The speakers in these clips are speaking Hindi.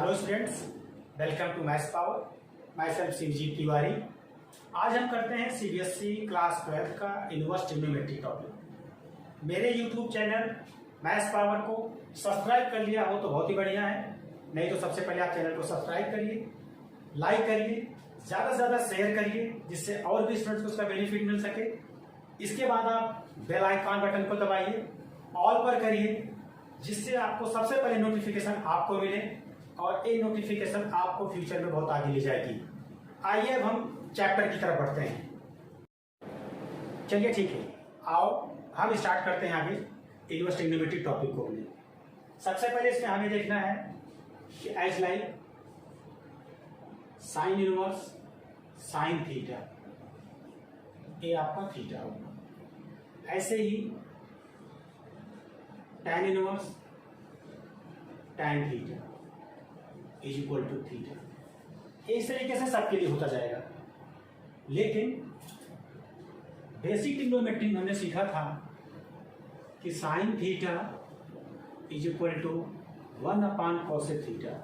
Hello students, welcome to maths power. Myself Shivjeet Tiwari. आज हम करते हैं सीबीएसई क्लास 12 का इनवर्स ट्रिग्नोमेट्री टॉपिक। मेरे यूट्यूब चैनल मैथ्स पावर को सब्सक्राइब कर लिया हो तो बहुत ही बढ़िया है, नहीं तो सबसे पहले आप चैनल को सब्सक्राइब करिए, लाइक करिए, ज़्यादा से ज़्यादा शेयर करिए जिससे और भी स्टूडेंट्स को उसका बेनिफिट मिल सके। इसके बाद आप बेल आइकॉन बटन को दबाइए, ऑल पर करिए जिससे आपको सबसे पहले नोटिफिकेशन आपको मिले और ये नोटिफिकेशन आपको फ्यूचर में बहुत आगे ले जाएगी। आइए अब हम चैप्टर की तरफ बढ़ते हैं। चलिए ठीक है, आओ हम स्टार्ट करते हैं आगे इनवर्स ट्रिग्नोमेट्री टॉपिक को। सबसे पहले इसमें हमें देखना है कि as like sine inverse sine theta, ये आपका थीटा होगा। ऐसे ही tan inverse tan theta is equal to theta. इस तरीके से सबके लिए होता जाएगा। लेकिन बेसिक ट्रिग्नोमेट्री में हमने सीखा था कि sine theta is equal to 1 cosec theta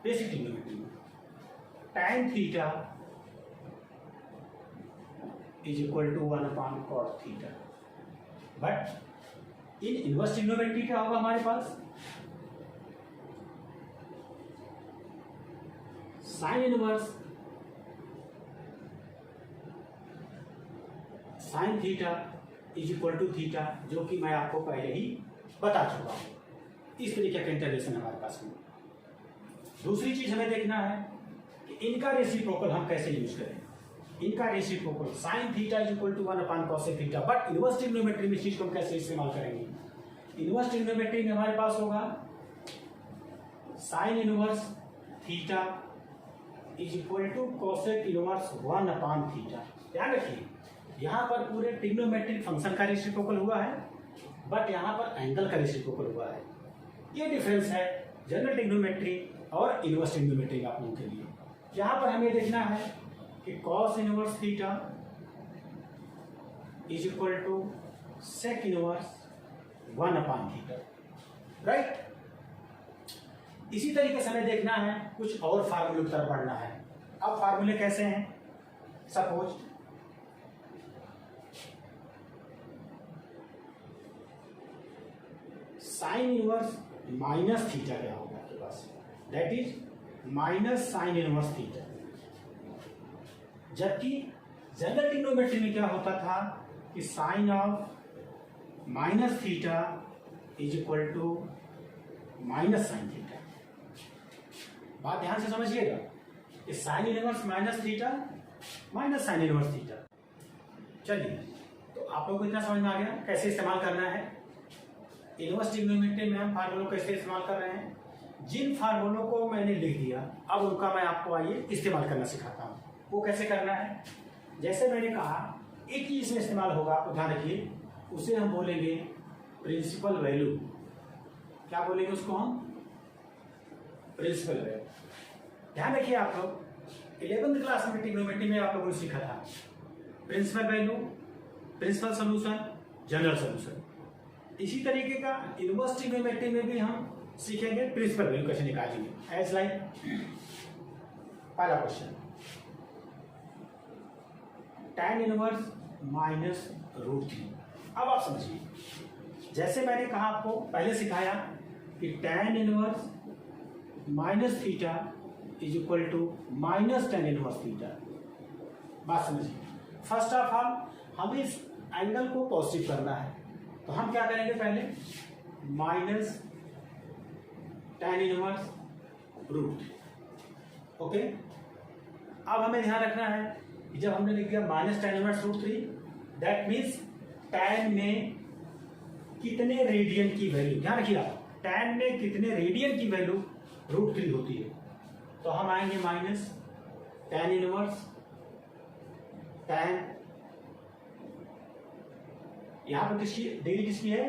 basic trigonometry में, tan theta is equal to 1 cos theta. But in inverse trigonometry क्या होगा हमारे पास, sine inverse sine theta is equal to theta, जो कि मैं आपको पहले ही बता चुका हूं। इस तरीके का इंटरलेशन हमारे पास में। दूसरी चीज हमें देखना है कि इनका रेसिप्रोकल हम कैसे यूज करें। इनका reciprocal sine theta is equal to 1 cosec theta, but inverse trigonometry में इस चीज को हम कैसे इस्तेमाल करेंगे। इनवर्स ट्रिग्नोमेट्री में हमारे पास होगा sine inverse theta is equal to cosec inverse 1 theta. ध्यान रखिए, यहाँ पर पूरे ट्रिग्नोमेट्रिक फंक्शन का रेसिप्रोकल हुआ है, बट यहाँ पर एंगल का रेसिप्रोकल हुआ है। ये डिफरेंस है जनरल ट्रिग्नोमेट्री और इनवर्स ट्रिग्नोमेट्री आप लोगों के लिए। यहाँ पर हमें देखना है कि cos inverse theta is equal to sec inverse 1 theta, right. इसी तरीके से हमें देखना है कुछ और फार्मूले की तरफ बढ़ना है। अब फार्मूले कैसे हैं, suppose sine inverse minus theta क्या होगा आपके पास, that is minus sine inverse theta. जबकि जनरल ट्रिग्नोमेट्री में क्या होता था कि sine of minus theta is equal to minus sine theta. बात ध्यान से समझिएगा कि sine inverse minus theta minus sine inverse theta. चलिए, तो आप लोगों को इतना समझ में आ गया कैसे इस्तेमाल करना है। इनवर्स ट्रिग्नोमेट्री में हम फार्मूलों को कैसे इस्तेमाल कर रहे हैं। जिन फार्मूलों को मैंने लिख दिया अब उनका मैं आपको आइए इस्तेमाल करना सिखाता हूँ। वो कैसे करना है, जैसे मैंने कहा एक ही इसमें इस्तेमाल होगा, आपको ध्यान रखिए, उसे हम बोलेंगे प्रिंसिपल वैल्यू। क्या बोलेंगे उसको हम, प्रिंसिपल वैल्यू। ध्यान रखिए आप लोग 11th क्लास में ट्रिग्नोमेट्री में आप लोगों ने सीखा था principal value, principal solution, general solution. इसी तरीके का इनवर्स ट्रिग्नोमेट्री में भी हम सीखेंगे प्रिंसिपल वैल्यू कैसे निकालेंगे। एज लाइक पहला क्वेश्चन, tan इनवर्स माइनस √3। अब आप समझिए, जैसे मैंने कहा आपको पहले सिखाया कि tan inverse minus theta is equal to minus tan inverse theta. बात समझिए, फर्स्ट ऑफ ऑल हमें इस एंगल को पॉजिटिव करना है, तो हम क्या करेंगे, पहले माइनस tan इनवर्स √3। ओके, अब हमें ध्यान रखना है कि जब हमने लिख दिया minus tan inverse √3, that means tan में कितने रेडियन की वैल्यू, ध्यान रखिए आप, tan में कितने रेडियन की वैल्यू √3 होती है। तो हम आएंगे माइनस tan इनवर्स tan, यहां पर किसकी डिग्री किसकी है,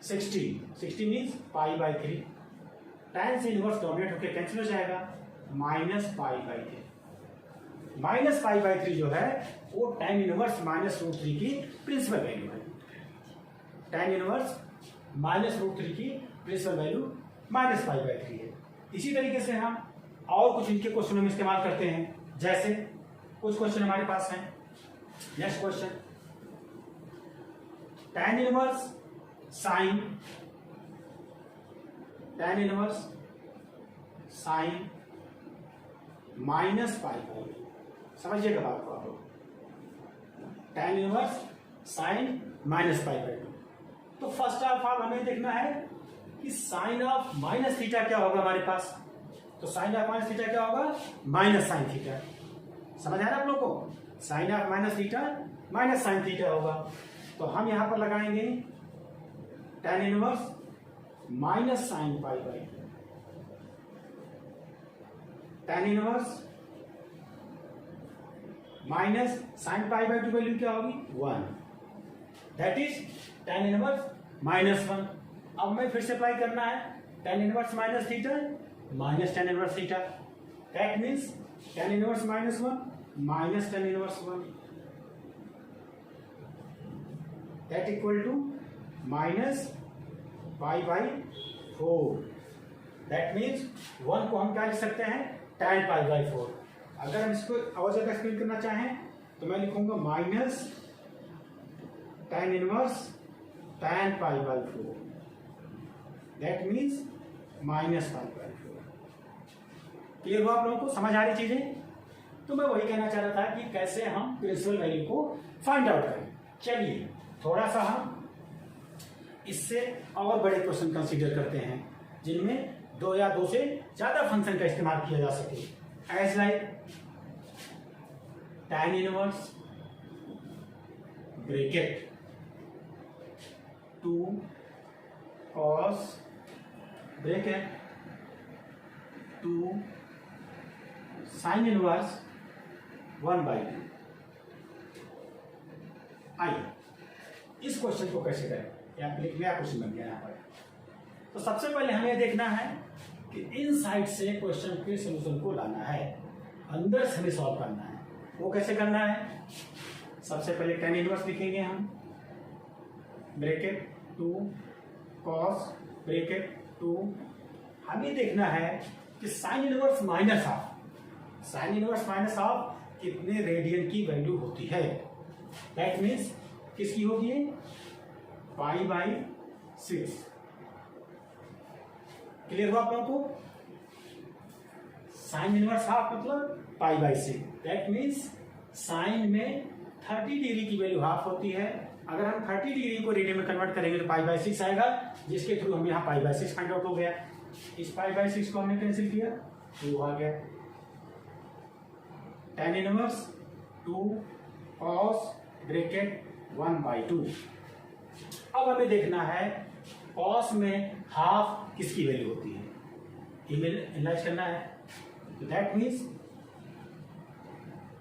60 मीन्स π/3। tan से इनवर्स डोमिनेट होकर कैंसिल हो जाएगा, माइनस π/3। माइनस π/3 जो है वो tan इनवर्स माइनस √3 की प्रिंसिपल वैल्यू है। tan इनवर्स माइनस √3 की प्रिंसिपल वैल्यू -π/3 है। इसी तरीके से हम और कुछ इनके क्वेश्चनों में इस्तेमाल करते हैं, जैसे कुछ क्वेश्चन हमारे पास हैं। Next question, tan inverse sine minus pi by, समझिएगा बात को आप लोग। tan inverse sine minus pi by 2। तो फर्स्ट ऑफ ऑल हमें देखना है कि साइन ऑफ माइनस थीटा क्या होगा हमारे पास। तो साइन ऑफ माइनस थीटा क्या होगा, माइनस साइन थीटा। समझ आ रहा है आप लोग को, sine of minus theta minus sine theta होगा। तो हम यहां पर लगाएंगे tan inverse minus sine pi by 2, tan inverse minus sine pi by 2 value क्या होगी 1, दैट इज tan इनवर्स -1। अब मैं फिर से अप्लाई करना है tan inverse minus theta minus tan inverse theta, that means tan inverse -1 minus tan inverse 1, that equal to minus pi by 4। That means 1 को हम क्या लिख सकते हैं, tan पाई बाई 4। अगर हम इसको और ज्यादा एक्सप्लेन करना चाहें तो मैं लिखूंगा minus tan inverse tan pi by 4, that means minus pi by 4। Clear हुआ आप लोगों को, समझ आ रही चीजें। तो मैं वही कहना चाह रहा था कि कैसे हम प्रिंसिपल वैल्यू को फाइंड आउट करें। चलिए थोड़ा सा हम इससे और बड़े क्वेश्चन कंसीडर करते हैं, जिनमें 2 या 2 से ज्यादा फंक्शन का इस्तेमाल किया जा सके। As like tan inverse bracket 2 cos bracket 2 sine inverse 1/2। आइए इस क्वेश्चन को कैसे करें, या क्वेश्चन बन गया यहाँ पर। तो सबसे पहले हमें देखना है कि इन साइड से क्वेश्चन के सोल्यूशन को लाना है, अंदर से हमें सॉल्व करना है। वो कैसे करना है, सबसे पहले tan इनवर्स लिखेंगे हम, ब्रैकेट 2 cos ब्रैकेट 2। हमें देखना है कि साइन इनवर्स माइनस हाफ कितने रेडियन की वैल्यू होती है। दैट मीन्स किसकी होगी, पाई बाई 6। क्लियर हुआ आप लोगों को, साइन इनवर्स हाफ मतलब पाई बाई 6। दैट मीन्स साइन में 30 डिग्री की वैल्यू हाफ होती है। अगर हम 30 डिग्री को रेडियन में कन्वर्ट करेंगे तो पाई बाई 6 आएगा, जिसके थ्रू हम यहाँ पाई बाई 6 फाइंड आउट हो गया। इस पाई बाई 6 को हमने कैंसिल किया, 2 आ गया। tan inverse 2 cos bracket 1/2। अब हमें देखना है cos में हाफ किसकी वैल्यू होती है, इमेज एनालाइज करना है। तो that means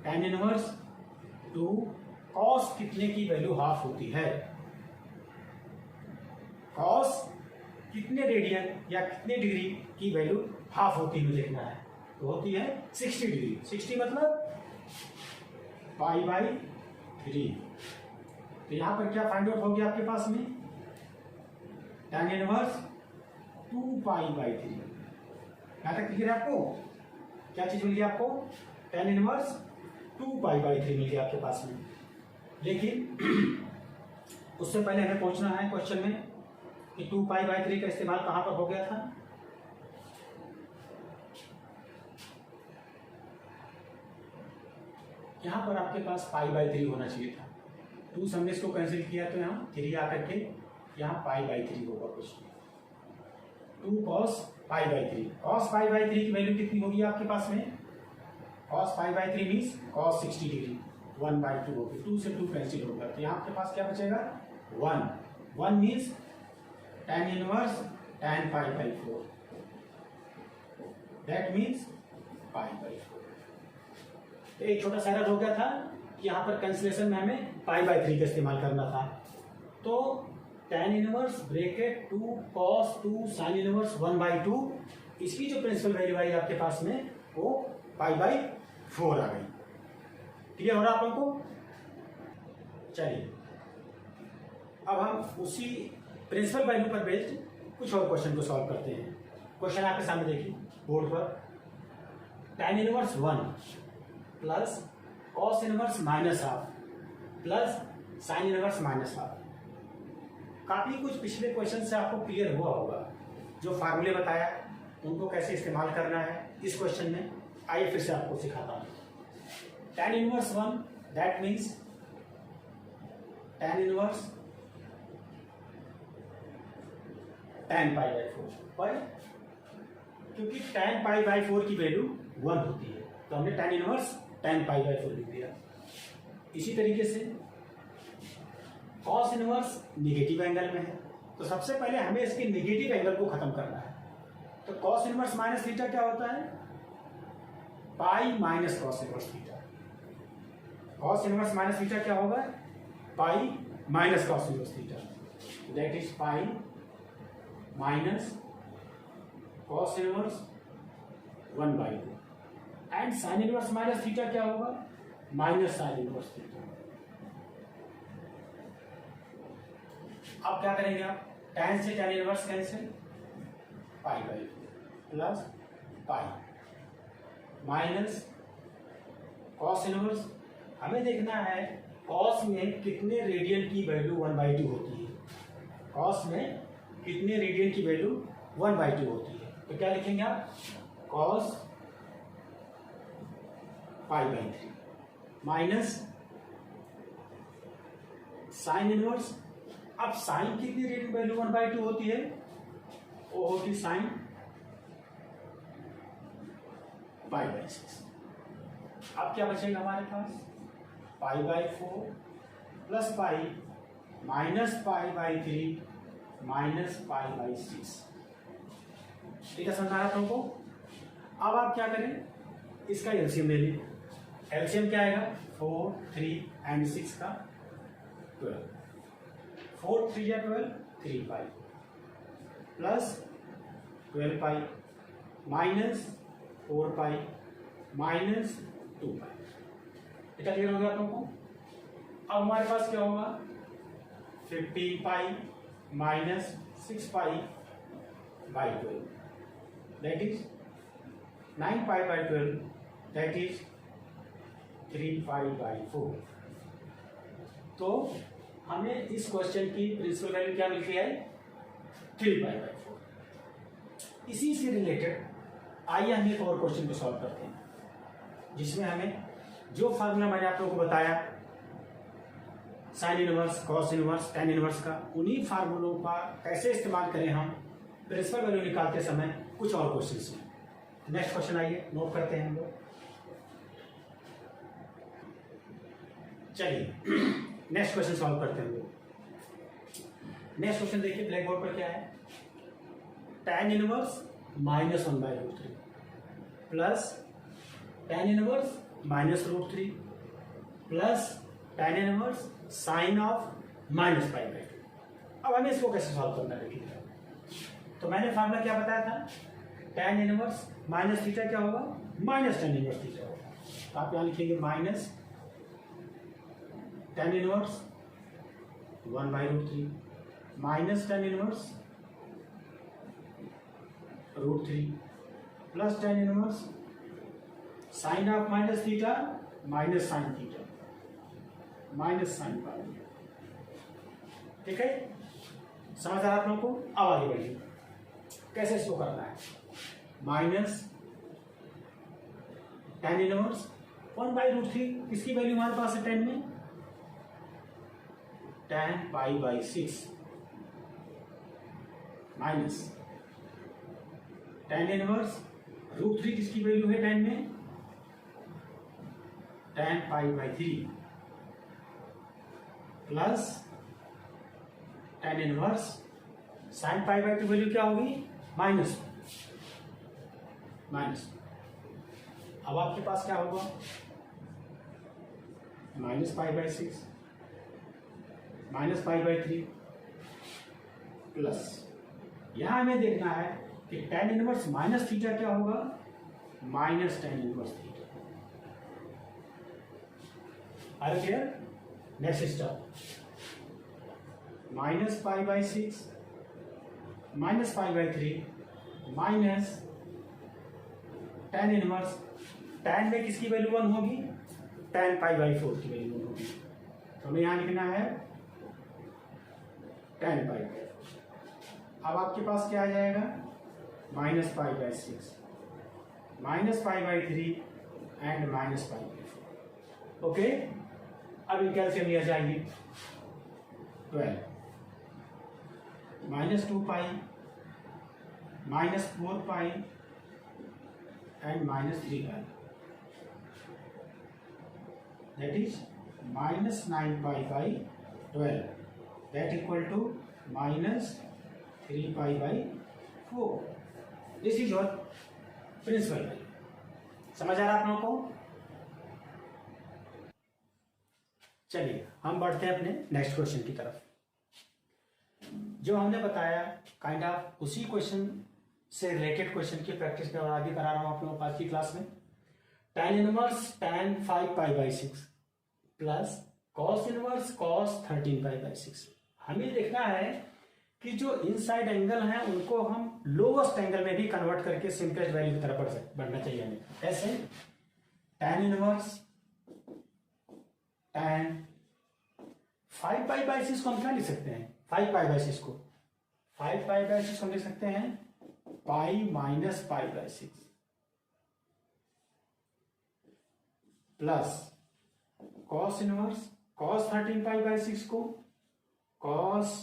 tan inverse 2 cos कितने की वैल्यू हाफ होती है, cos कितने रेडियन या कितने डिग्री की वैल्यू हाफ होती है देखना है। तो होती है 60 डिग्री। 60 मतलब पाई बाई 3। तो यहां पर क्या फाइंड आउट हो गया आपके पास में, tan इनवर्स 2 पाई बाई 3। यहां तक क्लियर है आपको, क्या चीज मिल गई आपको, tan इनवर्स 2 पाई बाई 3 मिल गया आपके पास में। लेकिन उससे पहले हमें पहुंचना है क्वेश्चन में कि 2 पाई बाई 3 का इस्तेमाल कहां पर हो गया था। यहां पर आपके पास पाई बाई 3 होना चाहिए था। 2 से हमने इसको कैंसिल किया तो यहाँ 3 आकर के यहाँ पाई बाई 3 होगा कुछ। 2 cos pi by 3, cos pi by 3 की वैल्यू कितनी होगी आपके पास में, cos pi by 3 means cos 60 degree 1/2 होगी। 2 से 2 कैंसिल होगा तो यहाँ आपके पास क्या बचेगा 1 means tan inverse tan pi by 4, that means pi by 4। तो एक छोटा सा एरर हो गया था कि यहाँ पर कैंसिलेशन में हमें पाई बाई 3 का इस्तेमाल करना था। तो tan inverse bracket 2 cos 2 sine inverse 1/2, इसकी जो प्रिंसिपल वैल्यू आई आपके पास में वो पाई बाई 4 आ गई। क्लियर हो रहा आप लोगों को। चलिए अब हम उसी प्रिंसिपल वैल्यू पर बेस्ड कुछ और क्वेश्चन को सॉल्व करते हैं। क्वेश्चन आपके सामने देखिए, बोर्ड पर, tan inverse 1 plus cos inverse minus half plus sin inverse minus half. काफी कुछ पिछले क्वेश्चन से आपको क्लियर हुआ होगा, जो फार्मूले बताया उनको कैसे इस्तेमाल करना है इस क्वेश्चन में। आइए फिर से आपको सिखाता हूँ। tan inverse 1 that means tan inverse tan pi by 4 पर, क्योंकि tan पाई बाई 4 की वैल्यू 1 होती है तो हमने tan inverse tan pi by 4 लिख दिया। इसी तरीके से cos इनवर्स निगेटिव एंगल में है तो सबसे पहले हमें इसके निगेटिव एंगल को खत्म करना है। तो cos इनवर्स माइनस थीटा क्या होता है? Pi minus cos inverse theta. cos inverse minus theta क्या होगा? Pi minus cos inverse theta, that is pi minus cos inverse 1/2। And sin inverse minus theta क्या होगा? Minus sin inverse theta. अब क्या करेंगे आप? tan से tan inverse cancel, pi by plus pi minus cos inverse. हमें देखना है cos में कितने रेडियन की वैल्यू 1/2 होती है। cos में कितने रेडियन की वैल्यू 1/2 होती है, तो क्या लिखेंगे आप? cos pi by 3 minus sin inverse. अब sin कितनी रेडियन वैल्यू 1/2 होती है? वो होती sin पाई बाई 6। अब क्या बचेगा हमारे पास? Pi by 4 plus pi minus pi by 3 minus pi by 6। ठीक है, समझा रहा था तुमको। अब आप क्या करें? इसका एलसीएम ले लें। एलसीएम क्या आएगा? 4, 3 एंड 6 का 12। 4 3 या 12, 3 pi plus 12 pi minus 4 pi minus 2 पाई। इतना क्लियर हो गया तुमको? अब हमारे पास क्या होगा? 15 pi minus 6 pi by 12, that is 9 pi by 12, that is 3 pi by 4। तो हमें इस क्वेश्चन की प्रिंसिपल वैल्यू क्या मिलती है? 3 पाई बाई 4। इसी से रिलेटेड आइए हम एक और क्वेश्चन को सॉल्व करते हैं, जिसमें हमें जो फार्मूला मैंने आप लोगों को बताया sine inverse, cos inverse, tan inverse का, उन्हीं फार्मूलों का कैसे इस्तेमाल करें हम प्रिंसिपल वैल्यू निकालते समय कुछ और क्वेश्चन में। नेक्स्ट क्वेश्चन आइए नोट करते हैं हम लोग। चलिए नेक्स्ट क्वेश्चन सॉल्व करते हैं हम लोग। नेक्स्ट क्वेश्चन देखिए ब्लैक बोर्ड पर क्या है? tan inverse minus 1/√3 plus tan inverse minus √3 plus tan inverse sine of minus pi by 2। अब हमें इसको कैसे सॉल्व करना है? तो मैंने फार्मूला क्या बताया था? tan इनवर्स माइनस थीटा क्या होगा? माइनस tan इनवर्स थीटा होगा। तो आप यहाँ लिखेंगे minus tan inverse 1/√3 minus tan inverse √3 plus tan inverse sine of minus theta minus sine theta minus sine पाई। ठीक है, समझ आ रहा आप लोगों को? अब आगे बढ़िए, कैसे इसको करना है? माइनस tan इनवर्स 1/√3, किसकी वैल्यू हमारे पास है tan में? tan pi by 6 minus tan inverse √3, किसकी वैल्यू है tan में? tan pi by 3 plus tan inverse sine pi by 2 value क्या होगी? माइनस। अब आपके पास क्या होगा? Minus pi by 6 minus pi by 3 plus, यहां हमें देखना है कि tan इनवर्स माइनस थीटा क्या होगा? Minus tan inverse theta. Are clear? Next step, minus pi by 6 minus pi by 3 minus tan inverse, tan में किसकी वैल्यू 1 होगी, tan पाई बाई 4 की वैल्यू 1 होगी, तो हमें यहाँ लिखना है tan पाई। अब आपके पास क्या आ जाएगा, minus pi by 6, minus pi by 3 and minus pi by 4। Okay, अब ये कैल्सियम लिया जाएगी 12, minus 2 pi, minus 4 pi and minus 3 pi, that is minus 9 pi by 12, that equal to minus 3 pi by 4. This is your principal value. समझ आ रहा आप लोगों को? चलिए हम बढ़ते हैं अपने नेक्स्ट क्वेश्चन की तरफ। जो हमने बताया काइंड ऑफ उसी क्वेश्चन से रिलेटेड क्वेश्चन की प्रैक्टिस मैं आगे करा रहा हूं आप लोगों को आज की क्लास में। tan inverse tan 5 pi by 6 plus cos inverse cos 13 pi by 6। हमें देखना है कि जो इनसाइड एंगल हैं उनको हम लोवेस्ट एंगल में भी कन्वर्ट करके सिंपलेस्ट वैल्यू की तरफ बढ़ना चाहिए हमें। ऐसे tan inverse tan 5 pi by 6 को हम क्या लिख सकते हैं, 5 पाई बाई 6 को 5 पाई बाई 6 को हम लिख सकते हैं पाई minus pi by 6 plus cos inverse cos 13 pi by 6 को cos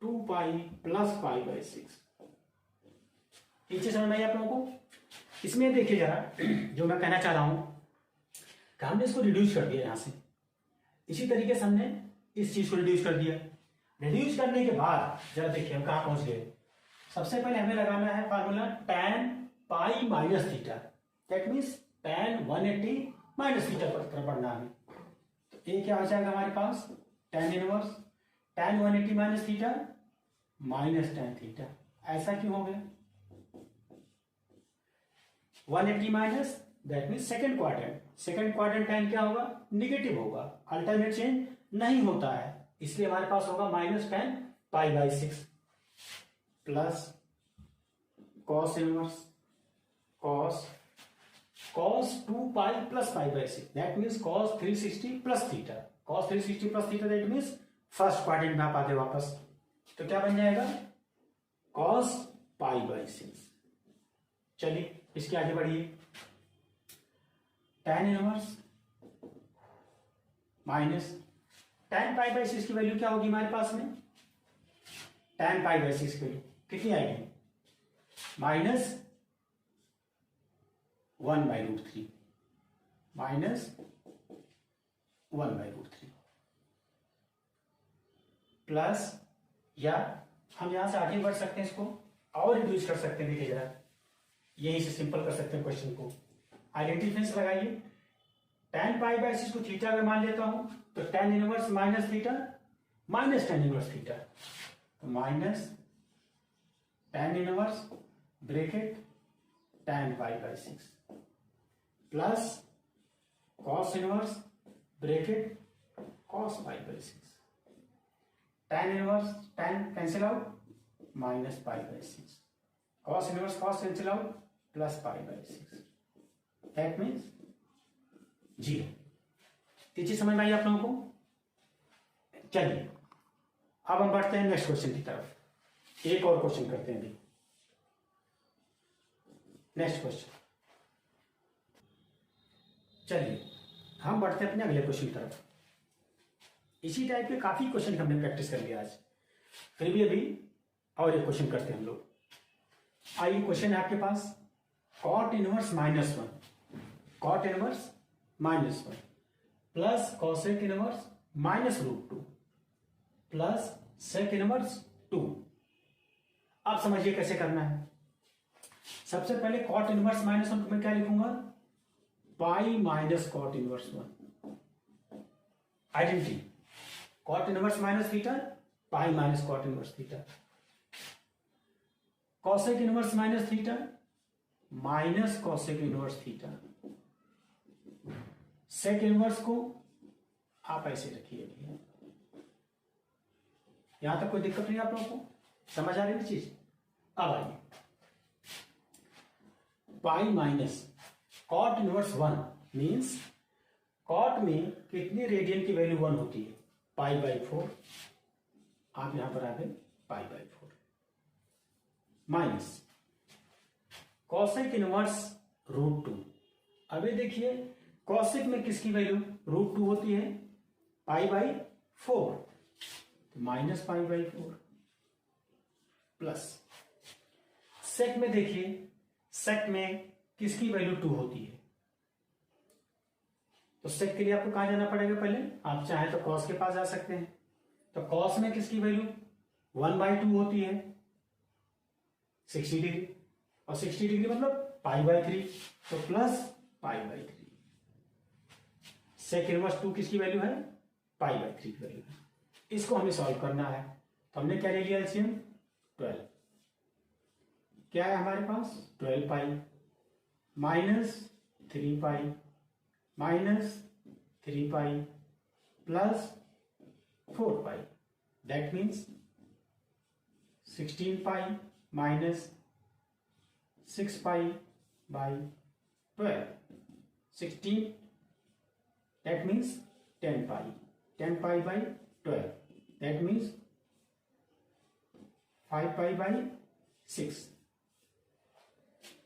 2 pi plus pi by 6। ये चीज समझ में आई आप लोगों को? इसमें देखिए जरा, जो मैं कहना चाह रहा हूं कि हमने इसको रिड्यूस कर दिया यहां से, इसी तरीके से हमने इस चीज को रिड्यूस कर दिया। रिड्यूस करने के बाद जरा देखिए हम कहां पहुंच गए। सबसे पहले हमें लगाना है formula tan pi minus theta, that means tan 180 minus theta पर पढ़ना है। तो ये क्या आ जाएगा हमारे पास, tan inverse tan 180 minus theta minus tan theta. ऐसा क्यों हो गया, 180 minus that means second quadrant, second quadrant tan क्या होगा, निगेटिव होगा, अल्टरनेट चेंज नहीं होता है, इसलिए हमारे पास होगा minus tan pi by 6 plus cos inverse cos 2 pi plus pi by 6, that means cos 360 plus theta, cos 360 plus theta that means first quadrant में आप आते वापस, तो क्या बन जाएगा cos पाई बाई 6। चलिए इसके आगे बढ़िए, tan inverse minus tan pi by 6 की वैल्यू क्या होगी हमारे पास में, tan पाई बाई 6 की वैल्यू कितनी आएगी, minus 1 by root 3, minus 1 by root 3 plus, या हम यहां से आगे बढ़ सकते हैं, इसको और रिड्यूस कर सकते हैं। देखिए जरा, यहीं से सिंपल कर सकते हैं क्वेश्चन को। आइडेंटिटी डिफरेंस लगाइए, tan पाई बाई 6 को थीटा अगर मान लेता हूं तो tan inverse minus theta minus tan inverse theta, तो minus tan inverse bracket tan pi by 6 plus cos inverse bracket cos pi by 6, tan inverse tan cancel out minus pi by 6, cos inverse cos cancel out plus pi by 6, that means 0। ये चीज समझ में आई आप लोगों को? चलिए अब हम बढ़ते हैं नेक्स्ट क्वेश्चन की तरफ, एक और क्वेश्चन करते हैं अभी। नेक्स्ट क्वेश्चन, चलिए हम बढ़ते हैं अपने अगले क्वेश्चन की तरफ। इसी टाइप के काफी क्वेश्चन हमने प्रैक्टिस कर लिया आज, फिर भी अभी और एक क्वेश्चन करते हैं हम लोग। आइए क्वेश्चन है आपके पास, cot inverse minus 1, cot inverse minus 1 plus cosec inverse minus root 2 plus sec inverse 2। अब समझिए कैसे करना है। सबसे पहले cot इनवर्स माइनस 1 को मैं क्या लिखूंगा, pi minus cot inverse 1, identity cot inverse minus theta pi minus cot inverse theta, cosec inverse minus theta minus cosec inverse theta, sec inverse को आप ऐसे रखिए। यहां तक कोई दिक्कत नहीं आप लोगों को, समझ आ रही है चीज? अब आइए pi minus cot inverse 1 means cot में कितनी रेडियन की वैल्यू 1 होती है, π/4। आप यहां पर आ गए π/4 माइनस कॉसेक इनवर्स √2। अभी देखिए कॉसेक में किसकी वैल्यू √2 होती है, π/4, तो माइनस π/4 प्लस सेक में देखिए सेक में किसकी वैल्यू 2 होती है, तो सेक के लिए आपको कहां जाना पड़ेगा, पहले आप चाहे तो कॉस के पास जा सकते हैं। तो कॉस में किसकी वैल्यू 1/2 होती है 60 डिग्री, और 60 डिग्री मतलब π/3, तो प्लस π/3। सेक इनवर्स 2 किसकी वैल्यू है, π/3 की वैल्यू है। इसको हमें सॉल्व करना है, तो हमने क्या ले लिया एलसीएम 12। क्या है हमारे पास 12 pi minus 3 pi minus 3 pi plus 4 pi, that means 16 pi minus 6 pi by 12, 16, that means 10 pi, 10 pi by 12, that means 5 pi by 6।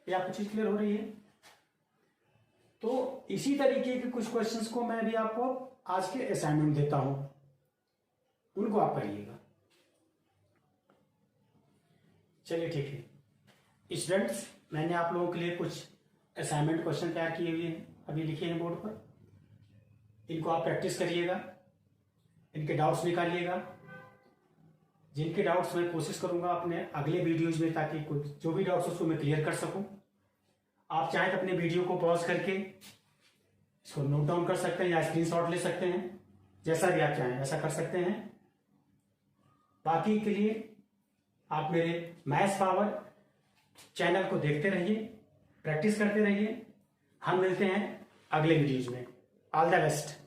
ये आपको चीज क्लियर हो रही है? तो इसी तरीके के कुछ क्वेश्चंस को मैं भी आपको आज के असाइनमेंट देता हूं, उनको आप करिएगा। चलिए ठीक है स्टूडेंट्स, मैंने आप लोगों के लिए कुछ असाइनमेंट क्वेश्चन तैयार किए हुए हैं, अभी लिखे हैं बोर्ड पर। इनको आप प्रैक्टिस करिएगा, इनके डाउट्स निकालिएगा। जिनके डाउट्स मैं कोशिश करूंगा अपने अगले वीडियोज में, ताकि कुछ जो भी डाउट्स उसको मैं क्लियर कर सकूं। आप चाहे तो अपने वीडियो को पॉज करके इसको नोट डाउन कर सकते हैं या स्क्रीनशॉट ले सकते हैं, जैसा भी आप चाहें ऐसा कर सकते हैं। बाकी के लिए आप मेरे मैथ्स पावर चैनल को देखते रहिए, प्रैक्टिस करते रहिए। हम मिलते हैं अगले वीडियोज में। All the best.